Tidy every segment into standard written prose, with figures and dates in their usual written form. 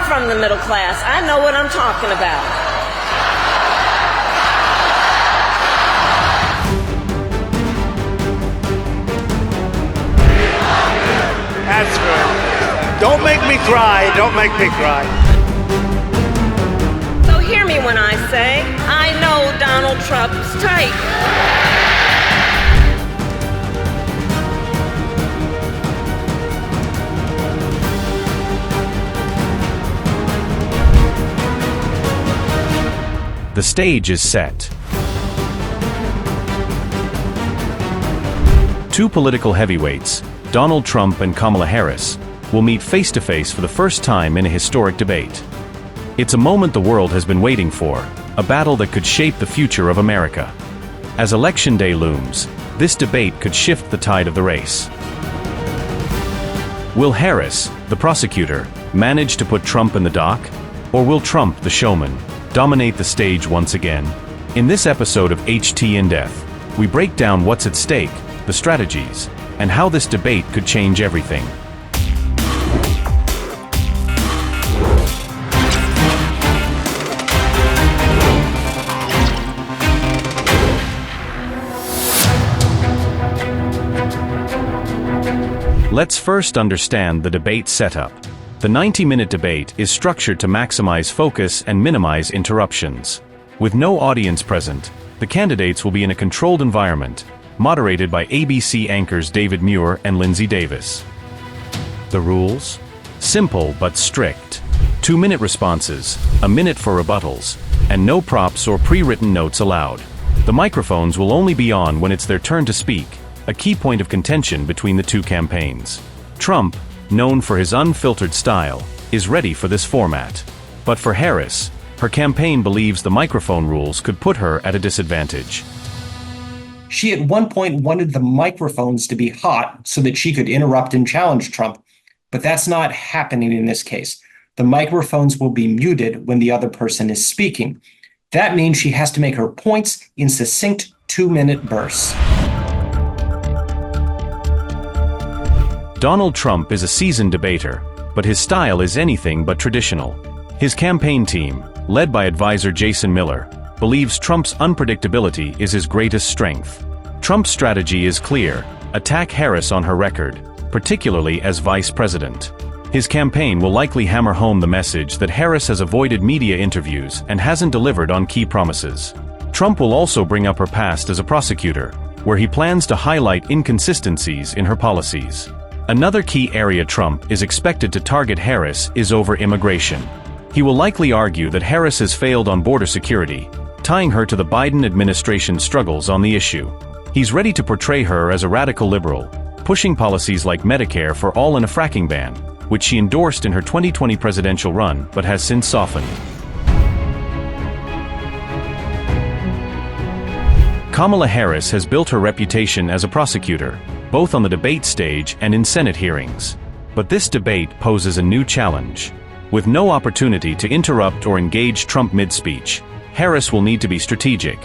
from the middle class. I know what I'm talking about. That's good. Don't make me cry. Don't make me cry. So hear me when I say, I know Donald Trump's type. The stage is set. Two political heavyweights, Donald Trump and Kamala Harris, will meet face-to-face for the first time in a historic debate. It's a moment the world has been waiting for, a battle that could shape the future of America. As Election Day looms, this debate could shift the tide of the race. Will Harris, the prosecutor, manage to put Trump in the dock? Or will Trump, the showman, dominate the stage once again? In this episode of HT Indepth, we break down what's at stake, the strategies, and how this debate could change everything. Let's first understand the debate setup. The 90-minute debate is structured to maximize focus and minimize interruptions. With no audience present, the candidates will be in a controlled environment, moderated by ABC anchors David Muir and Lindsay Davis. The rules? Simple but strict. 2-minute responses, a minute for rebuttals, and no props or pre-written notes allowed. The microphones will only be on when it's their turn to speak, a key point of contention between the two campaigns. Trump, known for his unfiltered style, is ready for this format. But for Harris, her campaign believes the microphone rules could put her at a disadvantage. She at one point wanted the microphones to be hot so that she could interrupt and challenge Trump, but that's not happening in this case. The microphones will be muted when the other person is speaking. That means she has to make her points in succinct 2-minute bursts. Donald Trump is a seasoned debater, but his style is anything but traditional. His campaign team, led by advisor Jason Miller, believes Trump's unpredictability is his greatest strength. Trump's strategy is clear: attack Harris on her record, particularly as vice president. His campaign will likely hammer home the message that Harris has avoided media interviews and hasn't delivered on key promises. Trump will also bring up her past as a prosecutor, where he plans to highlight inconsistencies in her policies. Another key area Trump is expected to target Harris is over immigration. He will likely argue that Harris has failed on border security, tying her to the Biden administration's struggles on the issue. He's ready to portray her as a radical liberal, pushing policies like Medicare for all and a fracking ban, which she endorsed in her 2020 presidential run but has since softened. Kamala Harris has built her reputation as a prosecutor, both on the debate stage and in Senate hearings. But this debate poses a new challenge. With no opportunity to interrupt or engage Trump mid-speech, Harris will need to be strategic.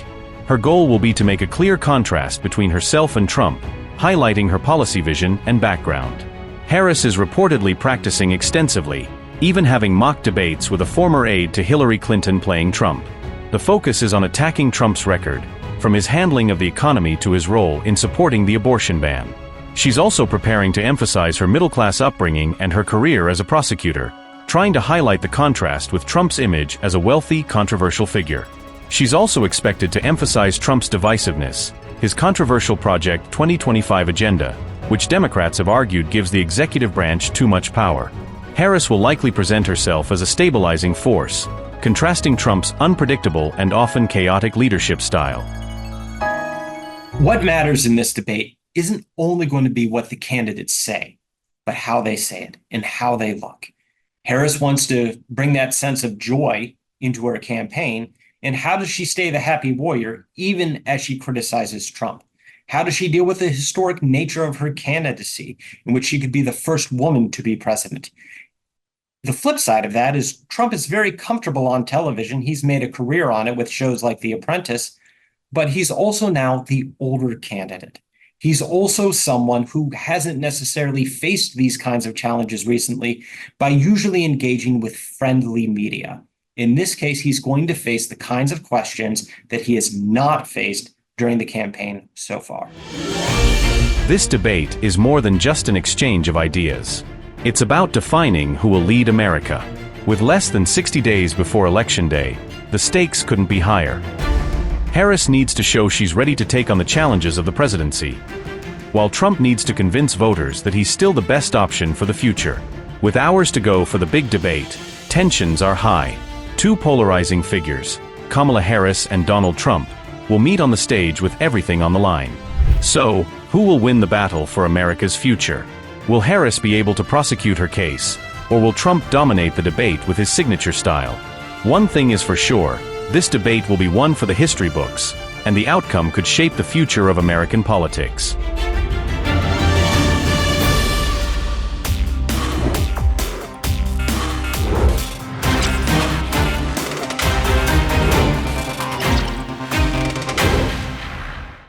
Her goal will be to make a clear contrast between herself and Trump, highlighting her policy vision and background. Harris is reportedly practicing extensively, even having mock debates with a former aide to Hillary Clinton playing Trump. The focus is on attacking Trump's record, from his handling of the economy to his role in supporting the abortion ban. She's also preparing to emphasize her middle-class upbringing and her career as a prosecutor, trying to highlight the contrast with Trump's image as a wealthy, controversial figure. She's also expected to emphasize Trump's divisiveness, his controversial Project 2025 agenda, which Democrats have argued gives the executive branch too much power. Harris will likely present herself as a stabilizing force, contrasting Trump's unpredictable and often chaotic leadership style. What matters in this debate isn't only going to be what the candidates say, but how they say it and how they look. Harris wants to bring that sense of joy into her campaign, and how does she stay the happy warrior even as she criticizes Trump? How does she deal with the historic nature of her candidacy, in which she could be the first woman to be president? The flip side of that is Trump is very comfortable on television. He's made a career on it with shows like The Apprentice, but he's also now the older candidate. He's also someone who hasn't necessarily faced these kinds of challenges recently by usually engaging with friendly media. In this case, he's going to face the kinds of questions that he has not faced during the campaign so far. This debate is more than just an exchange of ideas. It's about defining who will lead America. With less than 60 days before Election Day, the stakes couldn't be higher. Harris needs to show she's ready to take on the challenges of the presidency, while Trump needs to convince voters that he's still the best option for the future. With hours to go for the big debate, tensions are high. Two polarizing figures, Kamala Harris and Donald Trump, will meet on the stage with everything on the line. So, who will win the battle for America's future? Will Harris be able to prosecute her case, or will Trump dominate the debate with his signature style? One thing is for sure, this debate will be one for the history books, and the outcome could shape the future of American politics.